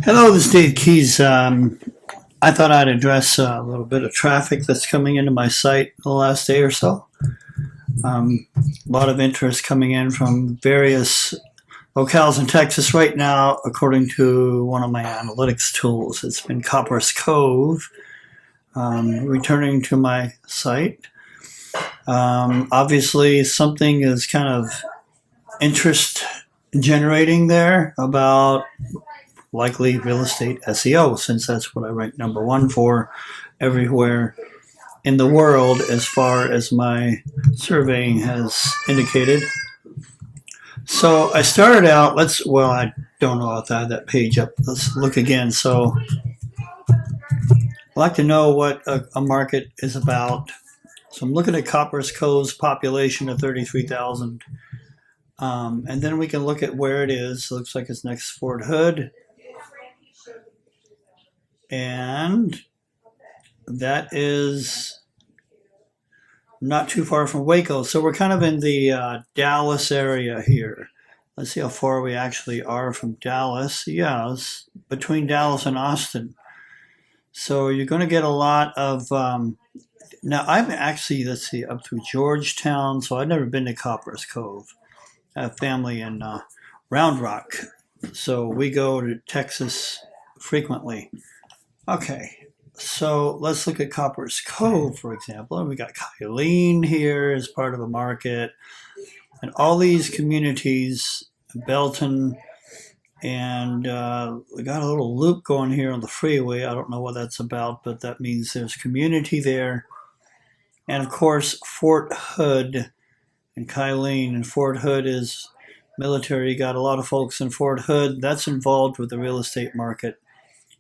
Hello, this is Dave Keys. I thought I'd address a little bit of traffic that's coming into my site the last day or so. A lot of interest coming in from various locales in Texas right now, according to one of my analytics tools. It's been Copperas Cove returning to my site. Obviously, something is kind of interest generating there about likely real estate SEO, since that's what I rank number one for everywhere in the world as far as my surveying has indicated. So I started out, I don't know if I have that page up. Let's look again. So I'd like to know what a market is about. So I'm looking at Copperas Cove's population of 33,000. And then we can look at where it is. It looks like it's next to Fort Hood. And that is not too far from Waco. So we're kind of in the Dallas area here. Let's see how far we actually are from Dallas. Yeah, it's between Dallas and Austin. So you're going to get a lot of. Now, I'm actually, let's see, up through Georgetown. So I've never been to Copperas Cove. I have family in Round Rock. So we go to Texas frequently. Okay, so let's look at Copperas Cove, for example. And we got Kylene here as part of a market. And all these communities, Belton, and we got a little loop going here on the freeway. I don't know what that's about, but that means there's community there. And of course, Fort Hood and Kylene. And Fort Hood is military. You got a lot of folks in Fort Hood. That's involved with the real estate market.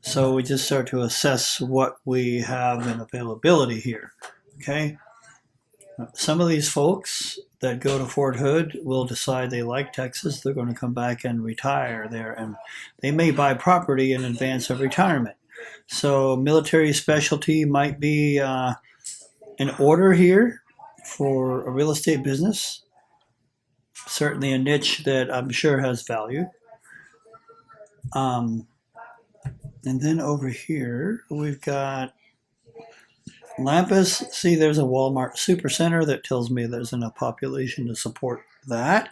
So we just start to assess what we have in availability here. Okay. Some of these folks that go to Fort Hood will decide they like Texas. They're going to come back and retire there, and they may buy property in advance of retirement. So military specialty might be in order here for a real estate business. Certainly a niche that I'm sure has value. And then over here, we've got Lampus. See, there's a Walmart Supercenter that tells me there's enough population to support that.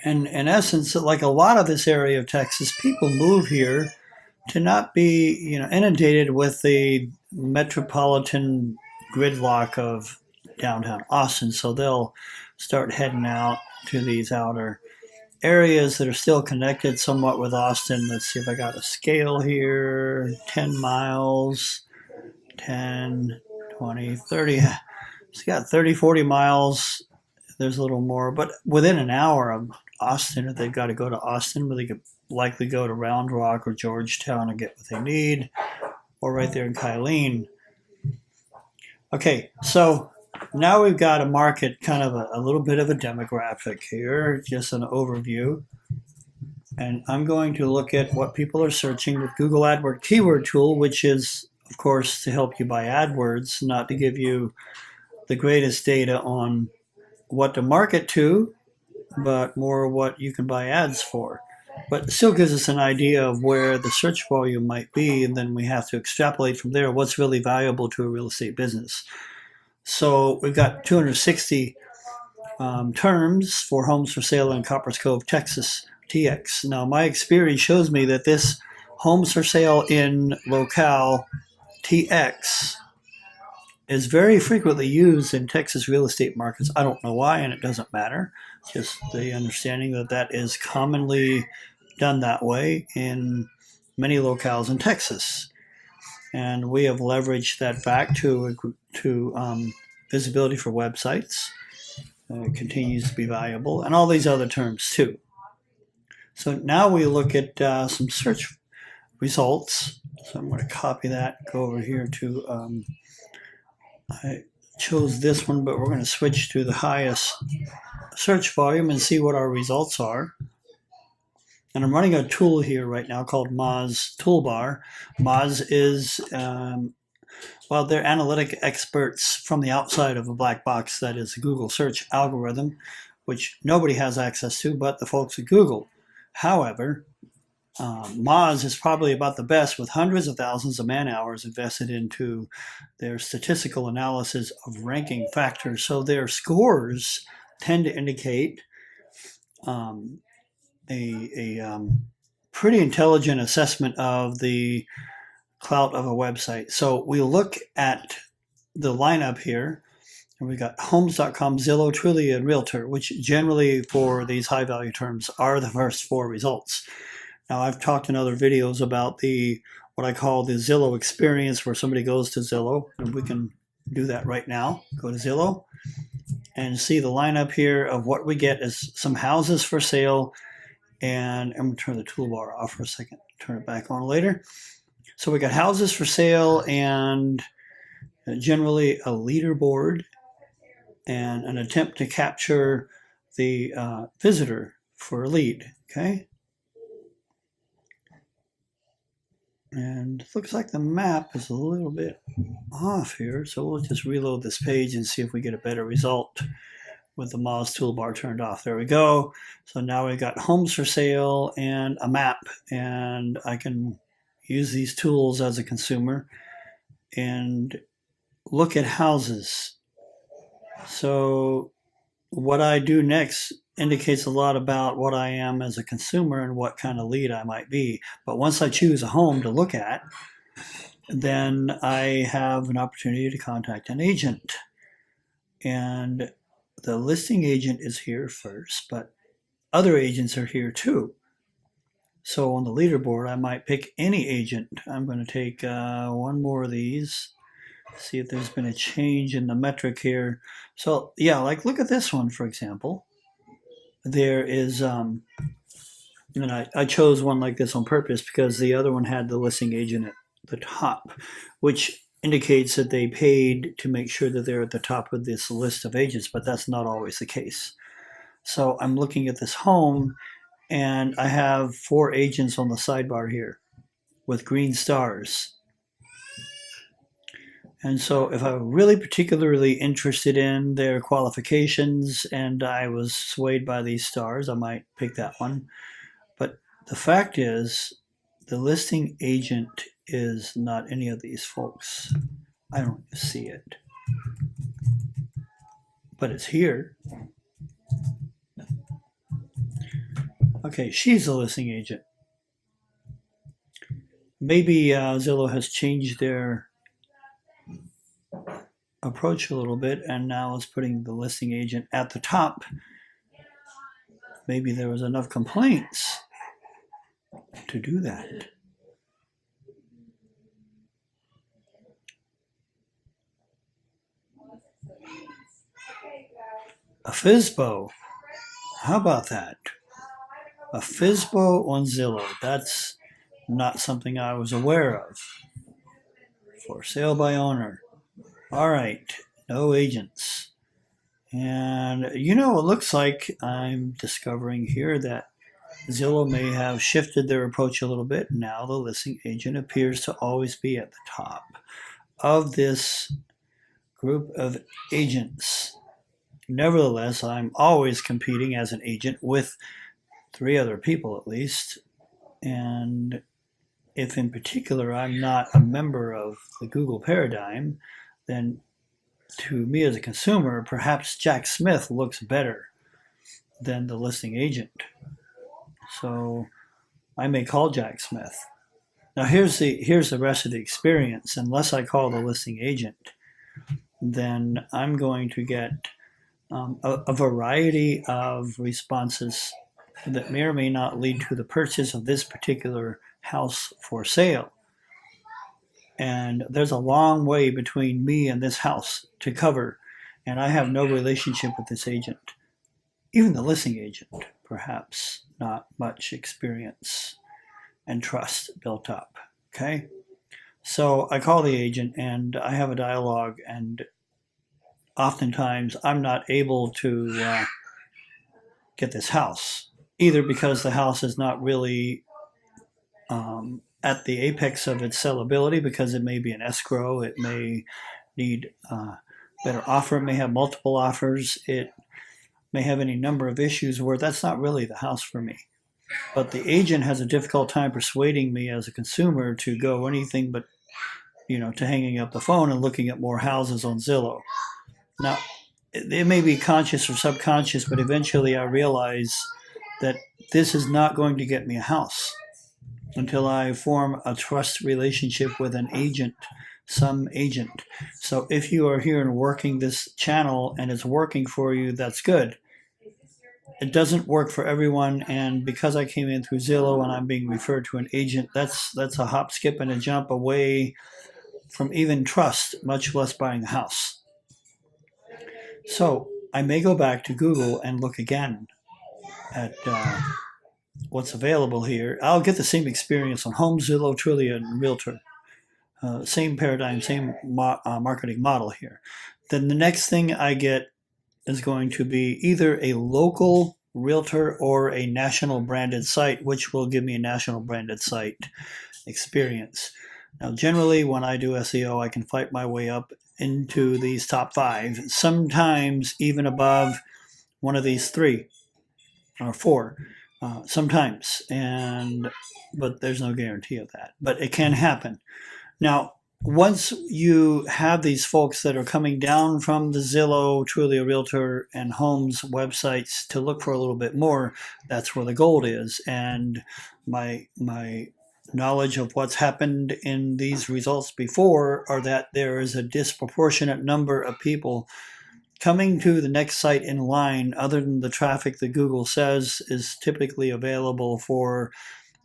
And in essence, like a lot of this area of Texas, people move here to not be, inundated with the metropolitan gridlock of downtown Austin. So they'll start heading out to these outer areas that are still connected somewhat with Austin. Let's see if I got a scale here. 10 miles, 10, 20, 30. It's got 30, 40 miles. There's a little more, but within an hour of Austin, if they've got to go to Austin, but they could likely go to Round Rock or Georgetown and get what they need, or right there in Kylene. Okay, so now we've got a market, kind of a little bit of a demographic here, just an overview. And I'm going to look at what people are searching with Google AdWords keyword tool, which is, of course, to help you buy AdWords, not to give you the greatest data on what to market to, but more what you can buy ads for. But it still gives us an idea of where the search volume might be, and then we have to extrapolate from there what's really valuable to a real estate business. So we've got 260 terms for homes for sale in Copperas Cove, Texas, TX. Now, my experience shows me that this homes for sale in locale TX is very frequently used in Texas real estate markets. I don't know why, and it doesn't matter. Just the understanding that that is commonly done that way in many locales in Texas. And we have leveraged that back to visibility for websites. It continues to be valuable, and all these other terms too. So now we look at some search results. So I'm going to copy that, go over here to, I chose this one, but we're going to switch to the highest search volume and see what our results are. And I'm running a tool here right now called Moz Toolbar. Moz is, they're analytic experts from the outside of a black box that is a Google search algorithm, which nobody has access to but the folks at Google. However, Moz is probably about the best, with hundreds of thousands of man hours invested into their statistical analysis of ranking factors. So their scores tend to indicate um, a pretty intelligent assessment of the clout of a website. So we look at the lineup here, and we got homes.com, Zillow, Trulia, and Realtor, which generally for these high value terms are the first four results. Now, I've talked in other videos about the what I call the Zillow experience, where somebody goes to Zillow, and we can do that right now. Go to Zillow and see the lineup here of what we get is some houses for sale. And I'm going to turn the toolbar off for a second, turn it back on later. So we got houses for sale and generally a leaderboard and an attempt to capture the visitor for a lead, okay? And it looks like the map is a little bit off here, so we'll just reload this page and see if we get a better result with the Moz toolbar turned off. There we go. So now we've got homes for sale and a map, and I can use these tools as a consumer and look at houses. So what I do next indicates a lot about what I am as a consumer and what kind of lead I might be. But once I choose a home to look at, then I have an opportunity to contact an agent. And the listing agent is here first, but other agents are here too. So on the leaderboard, I might pick any agent. I'm going to take one more of these, see if there's been a change in the metric here. So yeah, like look at this one, for example. There is, and I chose one like this on purpose because the other one had the listing agent at the top, which indicates that they paid to make sure that they're at the top of this list of agents, but that's not always the case. So I'm looking at this home, and I have 4 agents on the sidebar here with green stars. And so if I'm really particularly interested in their qualifications and I was swayed by these stars, I might pick that one. But the fact is, the listing agent is not any of these folks. I don't see it. But it's here. Okay, she's the listing agent. Maybe Zillow has changed their approach a little bit and now is putting the listing agent at the top. Maybe there was enough complaints to do that. A FSBO. How about that? A FSBO on Zillow. That's not something I was aware of. For sale by owner. All right, no agents. And it looks like I'm discovering here that Zillow may have shifted their approach a little bit. Now the listing agent appears to always be at the top of this group of agents. Nevertheless, I'm always competing as an agent with 3 other people at least. And if in particular I'm not a member of the Google paradigm, then to me as a consumer, perhaps Jack Smith looks better than the listing agent. So I may call Jack Smith. Now here's the rest of the experience. Unless I call the listing agent, then I'm going to get a variety of responses that may or may not lead to the purchase of this particular house for sale. And there's a long way between me and this house to cover, and I have no relationship with this agent. Even the listing agent, perhaps not much experience and trust built up, okay? So I call the agent and I have a dialogue, and oftentimes I'm not able to get this house, either because the house is not really at the apex of its sellability, because it may be an escrow, it may need a better offer, it may have multiple offers, it may have any number of issues where that's not really the house for me. but the agent has a difficult time persuading me as a consumer to go anything but, to hanging up the phone and looking at more houses on Zillow. Now, it may be conscious or subconscious, but eventually I realize that this is not going to get me a house until I form a trust relationship with an agent, some agent. So if you are here and working this channel and it's working for you, that's good. It doesn't work for everyone, and because I came in through Zillow and I'm being referred to an agent, that's a hop, skip, and a jump away from even trust, much less buying a house. So I may go back to Google and look again at what's available here. I'll get the same experience on Home, Zillow, Trulia, and Realtor. Same paradigm, same marketing model here. Then the next thing I get is going to be either a local realtor or a national branded site, which will give me a national branded site experience. Now, generally, when I do SEO, I can fight my way up into these top 5, sometimes even above one of these 3 or 4, sometimes. But there's no guarantee of that. But it can happen. Now, once you have these folks that are coming down from the Zillow, Trulia, Realtor, and Homes websites to look for a little bit more, that's where the gold is. And my knowledge of what's happened in these results before are that there is a disproportionate number of people coming to the next site in line, other than the traffic that Google says is typically available for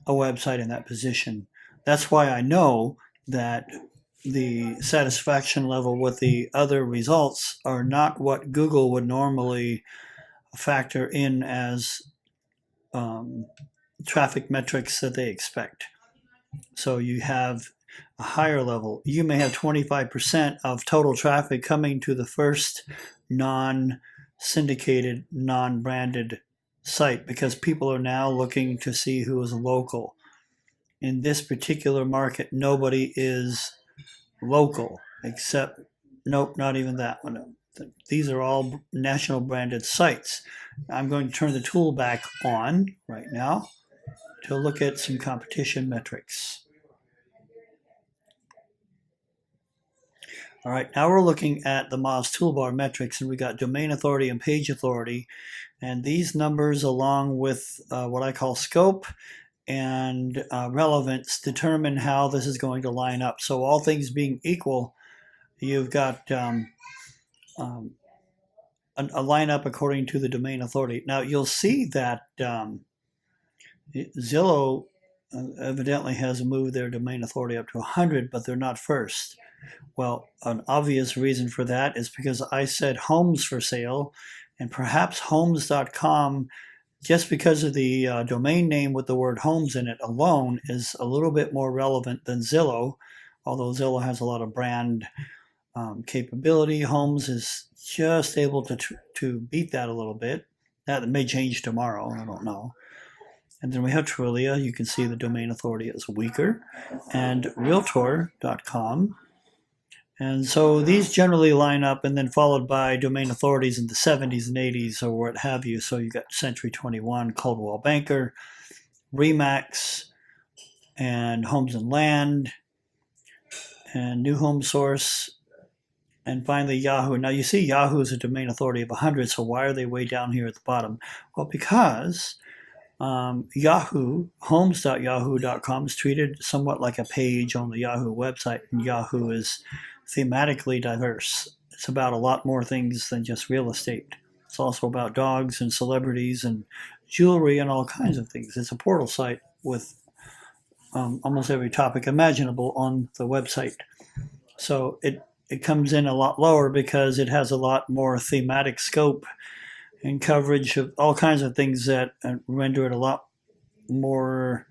a website in that position. That's why I know that the satisfaction level with the other results are not what Google would normally factor in as traffic metrics that they expect. So you have a higher level. You may have 25% of total traffic coming to the first non-syndicated, non-branded site because people are now looking to see who is local. In this particular market, nobody is local except, nope, not even that one. These are all national branded sites. I'm going to turn the tool back on right now to look at some competition metrics. All right, now we're looking at the Moz toolbar metrics, and we got domain authority and page authority. And these numbers, along with what I call scope and relevance, determine how this is going to line up. So all things being equal, you've got a lineup according to the domain authority. Now you'll see that Zillow evidently has moved their domain authority up to 100, but they're not first. Well, an obvious reason for that is because I said homes for sale, and perhaps homes.com, just because of the domain name with the word homes in it alone, is a little bit more relevant than Zillow, although Zillow has a lot of brand capability. Homes is just able to beat that a little bit. That may change tomorrow, I don't know. And then we have Trulia. You can see the domain authority is weaker. And Realtor.com. And so these generally line up, and then followed by domain authorities in the 70s and 80s or what have you. So you got Century 21, Coldwell Banker, Remax, and Homes and Land, and New Home Source, and finally Yahoo. Now you see Yahoo is a domain authority of 100, so why are they way down here at the bottom? Well, because Yahoo, homes.yahoo.com is treated somewhat like a page on the Yahoo website, and Yahoo is thematically diverse. It's about a lot more things than just real estate. It's also about dogs and celebrities and jewelry and all kinds of things. It's a portal site with almost every topic imaginable on the website. So it comes in a lot lower because it has a lot more thematic scope and coverage of all kinds of things that render it a lot more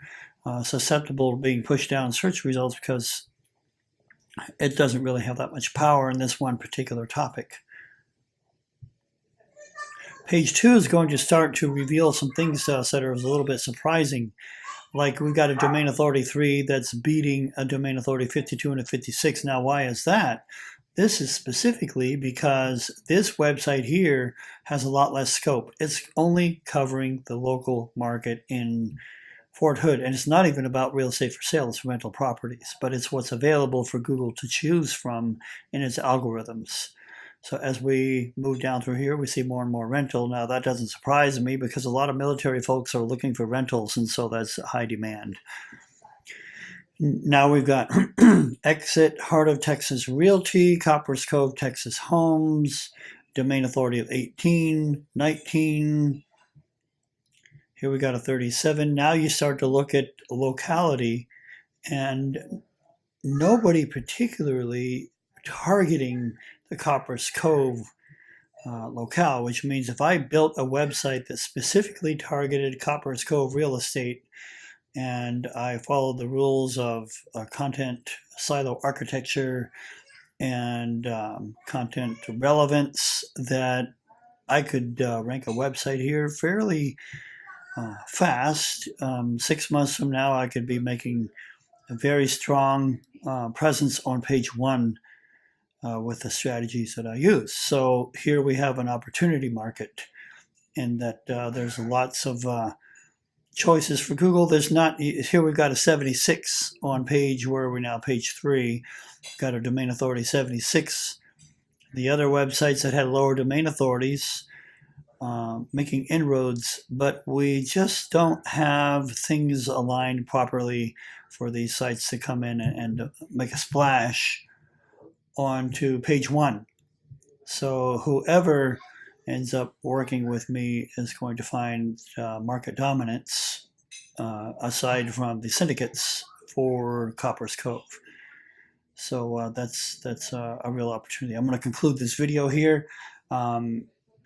susceptible to being pushed down search results because it doesn't really have that much power in this one particular topic. Page 2 is going to start to reveal some things to us that are a little bit surprising. Like we've got a domain authority 3 that's beating a domain authority 52 and a 56. Now, why is that? This is specifically because this website here has a lot less scope. It's only covering the local market in Fort Hood, and it's not even about real estate for sale, it's rental properties, but it's what's available for Google to choose from in its algorithms. So as we move down through here, we see more and more rental. Now that doesn't surprise me because a lot of military folks are looking for rentals, and so that's high demand. Now we've got Exit, Heart of Texas Realty, Copperas, Cove, Texas Homes, domain authority of 18, 19. Here we got a 37. Now you start to look at locality, and nobody particularly targeting the Copperas Cove locale, which means if I built a website that specifically targeted Copperas Cove real estate, and I followed the rules of content silo architecture and content relevance, that I could rank a website here fairly fast. 6 months from now, I could be making a very strong presence on page one with the strategies that I use. So here we have an opportunity market in that there's lots of choices for Google. There's not, here we've got a 76 on page, where are we now? Page 3. Got a domain authority 76. The other websites that had lower domain authorities making inroads, but we just don't have things aligned properly for these sites to come in and make a splash onto page one. So whoever ends up working with me is going to find market dominance aside from the syndicates for Copperas Cove. So that's a real opportunity. I'm going to conclude this video here.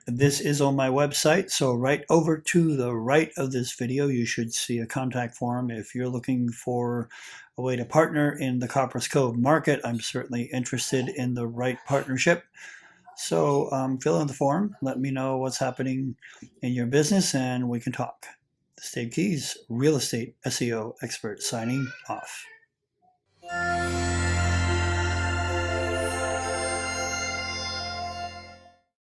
This is on my website, so right over to the right of this video, you should see a contact form. If you're looking for a way to partner in the Copperas Cove market, I'm certainly interested in the right partnership. So fill in the form, let me know what's happening in your business, and we can talk. This is Dave Keys, real estate SEO expert, signing off.